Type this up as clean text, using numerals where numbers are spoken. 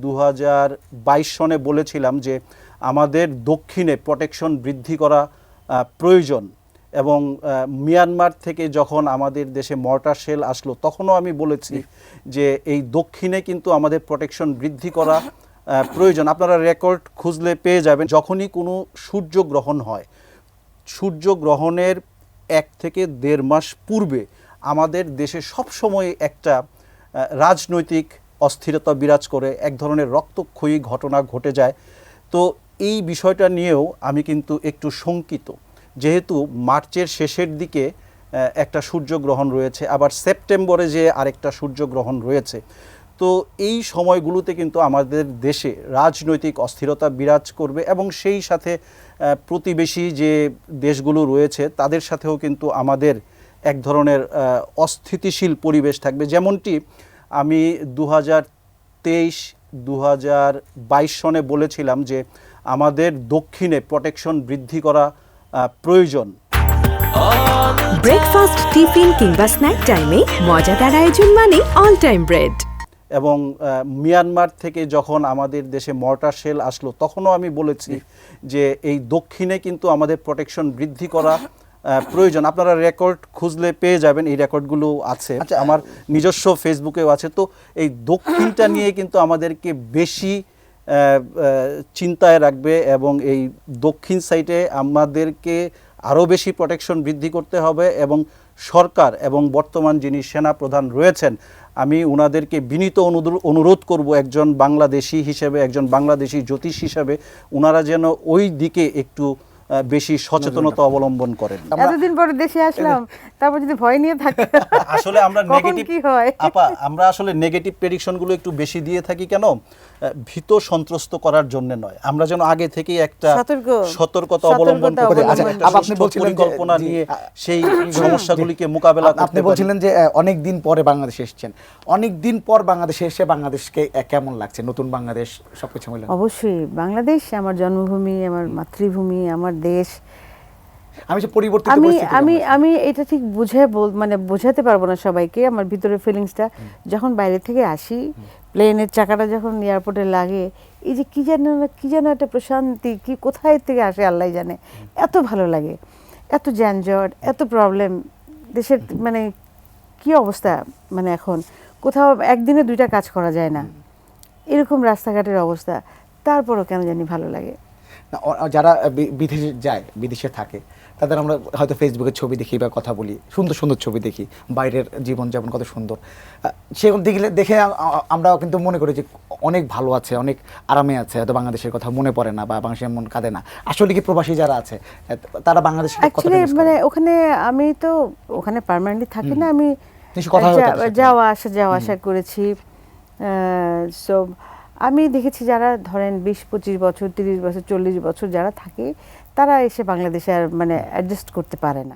2022 সনে বলেছিলাম যে আমাদের দক্ষিণে প্রোটেকশন বৃদ্ধি করা প্রয়োজন, এবং মিয়ানমার থেকে যখন আমাদের দেশে মর্টার শেল আসলো তখনও আমি বলেছি যে এই দক্ষিণে কিন্তু আমাদের প্রোটেকশন বৃদ্ধি করা প্রয়োজন। আপনারা রেকর্ড খুঁজলে পেয়ে যাবেন, যখনই কোনো সূর্যগ্রহণ হয়, সূর্যগ্রহণের 1 থেকে 1.5 মাস পূর্বে আমাদের দেশে সবসময় একটা রাজনৈতিক অস্থিরতা বিরাজ করে, এক ধরনের রক্তক্ষয়ী ঘটনা ঘটে যায়। তো এই বিষয়টা নিয়েও আমি কিন্তু একটু শঙ্কিত, যেহেতু মার্চের শেষের দিকে একটা সূর্যগ্রহণ রয়েছে, আবার সেপ্টেম্বরে যে আরেকটা সূর্যগ্রহণ রয়েছে। তো এই সময়গুলোতে কিন্তু আমাদের দেশে রাজনৈতিক অস্থিরতা বিরাজ করবে, এবং সেই সাথে প্রতিবেশী যে দেশগুলো রয়েছে তাদের সাথেও কিন্তু আমাদের এক ধরনের অস্থিতিশীল পরিবেশ থাকবে। যেমনটি আমি 2023-2022 সনে বলেছিলাম যে আমাদের দক্ষিণে প্রোটেকশন বৃদ্ধি করা প্রয়োজন। ব্রেকফাস্ট, টিফিন কিংবা স্ন্যাক টাইমে মজাদার আয়োজন মানে অল টাইম ব্রেড। এবং মিয়ানমার থেকে যখন আমাদের দেশে মর্টার শেল আসলো তখনও আমি বলেছি যে এই দক্ষিণে কিন্তু আমাদের প্রোটেকশন বৃদ্ধি করা প্রয়োজন। আপনারা রেকর্ড খুঁজলে পেয়ে যাবেন, এই রেকর্ডগুলো আছে, আমার নিজস্ব ফেসবুকেও আছে। তো এই দক্ষিণটা নিয়ে কিন্তু আমাদেরকে বেশি চিন্তায় রাখবে, এবং এই দক্ষিণ সাইডে আমাদেরকে আরও বেশি প্রোটেকশন বৃদ্ধি করতে হবে। এবং সরকার এবং বর্তমান যিনি সেনা প্রধান রয়েছেন, আমি ওনাদেরকে বিনীত অনুরোধ করব, একজন বাংলাদেশি হিসেবে, একজন বাংলাদেশি জ্যোতিষ হিসেবে, ওনারা যেন ওই দিকে একটু বেশি সচেতনতা অবলম্বন করেন। এতদিন পরে দেশে আসলাম, তারপর যদি ভয় নিয়ে থাকে আসলে আমরা নেগেটিভ কি হয় আমরা আসলে নেগেটিভ প্রেডিকশনগুলো একটু বেশি দিয়ে থাকি কেন, ভীত সন্ত্রস্ত করার জন্য নয়, আমরা যেন আগে থেকেই একটা সতর্কতা অবলম্বন করে আপনি বলছিলেন পরিকল্পনা নিয়ে সেই সমস্যাগুলিকে মোকাবেলা করতে। আপনি বলছিলেন যে অনেক দিন পরে বাংলাদেশে এসেছেন, অনেক দিন পর বাংলাদেশে এসে বাংলাদেশকে কেমন লাগছে, নতুন বাংলাদেশ সবকিছু মিলে? অবশ্যই বাংলাদেশ আমার জন্মভূমি, আমার মাতৃভূমি, আমার দেশ। আমি যে পরিবর্তিত আমি এটা ঠিক বোঝাতে পারবো না সবাইকে, আমার ভিতরের ফিলিংসটা। যখন বাইরে থেকে আসি, প্লেনের চাকাটা যখন এয়ারপোর্টে লাগে, এই যে কি যেন একটা প্রশান্তি, কি কোথায় থেকে আসে আল্লাহ জানে, এত ভালো লাগে। এত যানজট, এত প্রবলেম দেশের, মানে কি অবস্থা, মানে এখন কোথাও একদিনে 2টা কাজ করা যায় না, এরকম রাস্তাঘাটের অবস্থা। তারপরও কেন জানি ভালো লাগে। যারা বিদেশে যায়, বিদেশে থাকে, তাদের আমরা হয়তো ফেসবুকে ছবি দেখি বা কথা বলি, সুন্দর সুন্দর ছবি দেখি, বাইরের জীবনযাপন কত সুন্দর, সেগুলো দেখে আমরা কিন্তু মনে করি যে অনেক ভালো আছে, অনেক আরামে আছে, হয়তো বাংলাদেশের কথা মনে পড়ে না বা বাংলাদেশের মন কাঁদে না। আসলে কি প্রবাসী যারা আছে তারা বাংলাদেশে মানে ওখানে, আমি তো ওখানে পার্মানেন্টলি থাকি না, আমি যাওয়া আসা করেছি। সো আমি দেখেছি যারা ধরেন 20-25 বছর, 30 বছর, 40 বছর যারা থাকে, তারা এসে বাংলাদেশে আর মানে অ্যাডজাস্ট করতে পারে না।